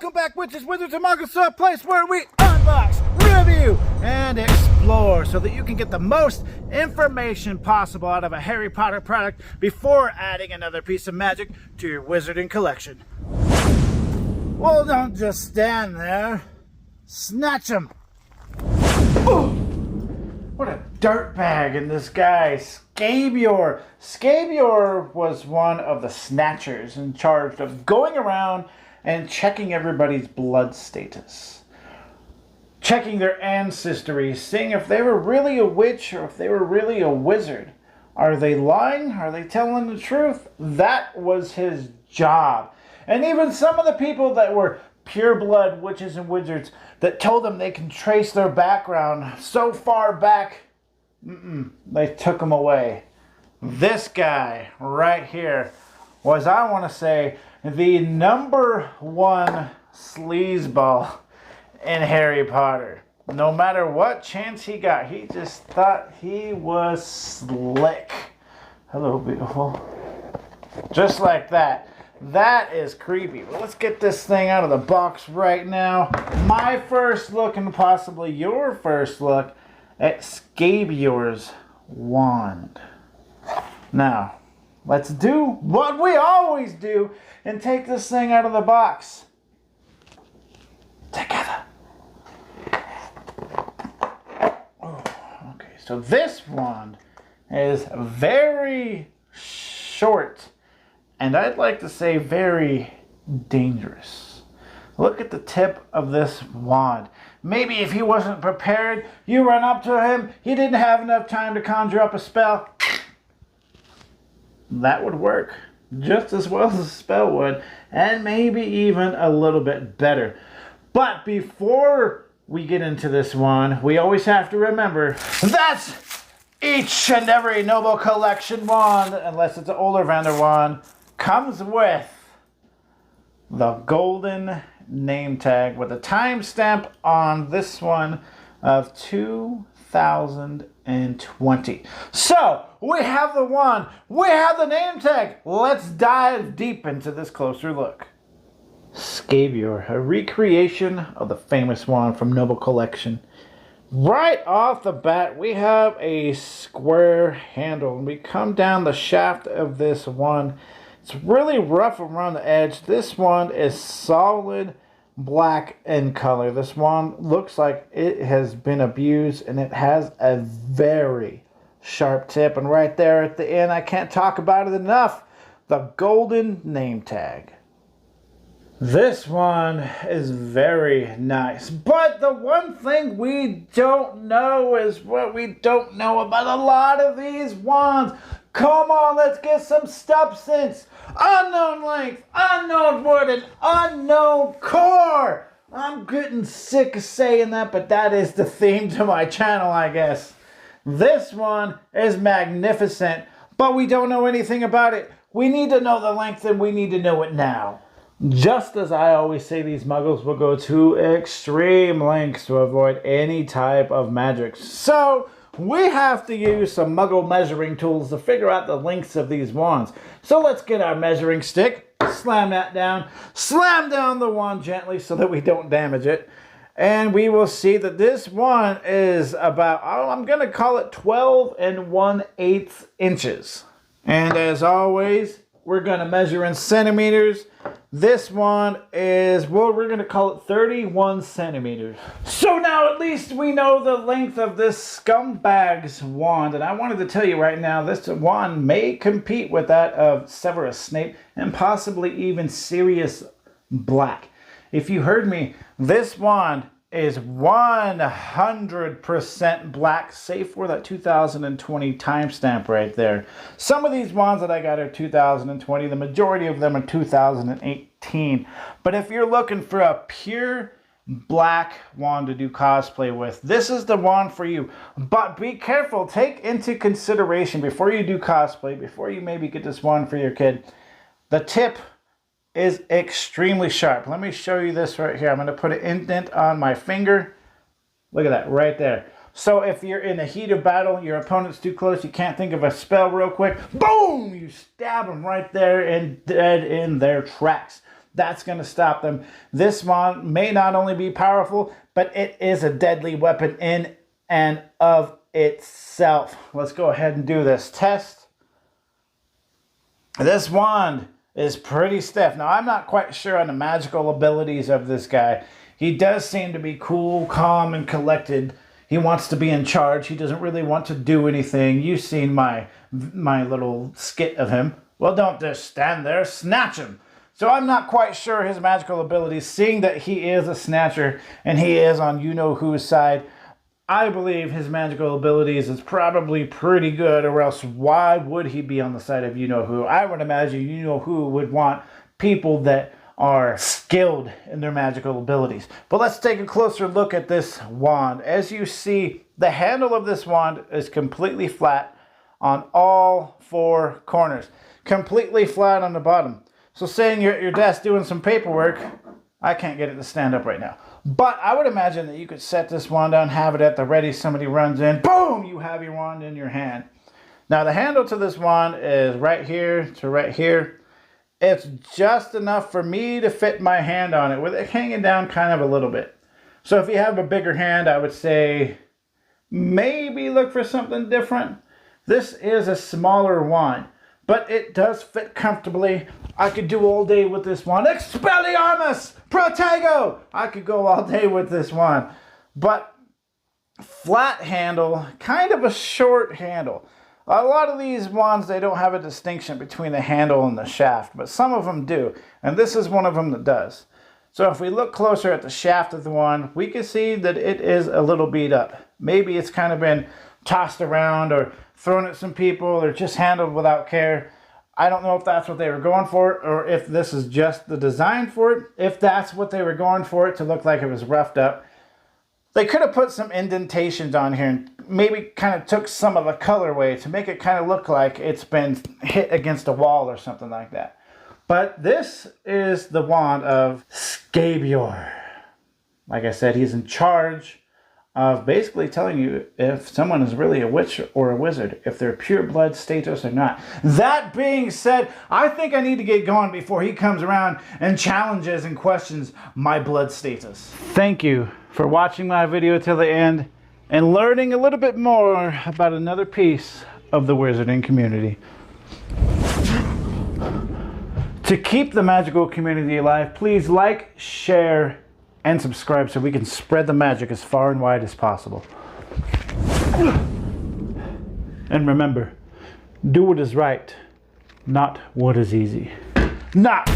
Welcome back, witches, wizards, and muggles, to a place where we unbox, review, and explore so that you can get the most information possible out of a Harry Potter product before adding another piece of magic to your wizarding collection. Well, don't just stand there. Snatch 'em. Ooh. What a dirtbag in this guy, Scabior. Scabior was one of the snatchers in charge of going around and checking everybody's blood status. Checking their ancestry, seeing if they were really a witch or if they were really a wizard. Are they lying? Are they telling the truth? That was his job. And even some of the people that were pure blood witches and wizards that told them they can trace their background so far back, they took them away. This guy right here was, I want to say, the #1 sleazeball in Harry Potter. No matter what chance he got, he just thought he was slick. Hello, beautiful. Just like that. That is creepy. Well, let's get this thing out of the box right now. My first look, and possibly your first look, at Scabior's Wand. Now, let's do what we always do and take this thing out of the box together. Oh, okay, so this wand is very short, and I'd like to say very dangerous. Look at the tip of this wand. Maybe if he wasn't prepared, you run up to him, he didn't have enough time to conjure up a spell. That would work just as well as a spell would, and maybe even a little bit better. But before we get into this wand, we always have to remember that each and every Noble Collection wand, unless it's an Ollivander wand, comes with the golden name tag with a timestamp on this one of 2020. So we have the wand, we have the name tag. Let's dive deep into this closer look. Scabior, a recreation of the famous wand from Noble Collection. Right off the bat, we have a square handle, and we come down the shaft of this wand. It's really rough around the edge. This wand is solid black in color. This wand looks like it has been abused, and it has a very sharp tip. And right there at the end, I can't talk about it enough, the golden name tag. This one is very nice, but the one thing we don't know is what we don't know about a lot of these wands. Come on, let's get some substance. Unknown length, unknown wood, and unknown core. I'm getting sick of saying that, but that is the theme to my channel, I guess. This one is magnificent, but we don't know anything about it. We need to know the length, and we need to know it now. Just as I always say, these muggles will go to extreme lengths to avoid any type of magic. So we have to use some muggle measuring tools to figure out the lengths of these wands. So let's get our measuring stick, slam that down, slam down the wand gently so that we don't damage it. And we will see that this wand is about, I'm going to call it 12 1/8 inches. And as always, we're going to measure in centimeters. This one is, well, we're going to call it 31 centimeters. So now at least we know the length of this scumbag's wand. And I wanted to tell you right now, this wand may compete with that of Severus Snape and possibly even Sirius Black. If you heard me, this wand is 100% black, save for that 2020 timestamp right there. Some of these wands that I got are 2020. The majority of them are 2018. But if you're looking for a pure black wand to do cosplay with, this is the wand for you. But be careful. Take into consideration before you do cosplay, before you maybe get this wand for your kid, the tip is extremely sharp. Let me show you this right here. I'm going to put an indent on my finger. Look at that right there. So if you're in the heat of battle, your opponent's too close, you can't think of a spell real quick, boom! You stab them right there and dead in their tracks. That's going to stop them. This wand may not only be powerful, but it is a deadly weapon in and of itself. Let's go ahead and do this test. This wand is pretty stiff. Now, I'm not quite sure on the magical abilities of this guy. He does seem to be cool, calm, and collected. He wants to be in charge. He doesn't really want to do anything. You've seen my little skit of him. Well, don't just stand there. Snatch him. So I'm not quite sure his magical abilities, seeing that he is a snatcher and he is on you-know-who's side. I believe his magical abilities is probably pretty good, or else why would he be on the side of you-know-who? I would imagine you-know-who would want people that are skilled in their magical abilities. But let's take a closer look at this wand. As you see, the handle of this wand is completely flat on all four corners. Completely flat on the bottom. So saying you're at your desk doing some paperwork, I can't get it to stand up right now. But I would imagine that you could set this wand down, have it at the ready, somebody runs in, boom, you have your wand in your hand. Now the handle to this wand is right here to right here. It's just enough for me to fit my hand on it with it hanging down kind of a little bit. So if you have a bigger hand, I would say maybe look for something different. This is a smaller wand, but it does fit comfortably. I could do all day with this wand. Expelliarmus! Protego! I could go all day with this wand. But flat handle, kind of a short handle. A lot of these wands, they don't have a distinction between the handle and the shaft, but some of them do. And this is one of them that does. So if we look closer at the shaft of the wand, we can see that it is a little beat up. Maybe it's kind of been tossed around or thrown at some people or just handled without care. I don't know if that's what they were going for or if this is just the design for it. If that's what they were going for it to look like it was roughed up, they could have put some indentations on here and maybe kind of took some of the colorway to make it kind of look like it's been hit against a wall or something like that. But this is the wand of Scabior. Like I said, he's in charge of basically telling you if someone is really a witch or a wizard, if they're pure blood status or not. That being said, I think I need to get going before he comes around and challenges and questions my blood status. Thank you for watching my video till the end and learning a little bit more about another piece of the wizarding community. To keep the magical community alive, please like, share, and subscribe so we can spread the magic as far and wide as possible. And remember, do what is right, not what is easy. Not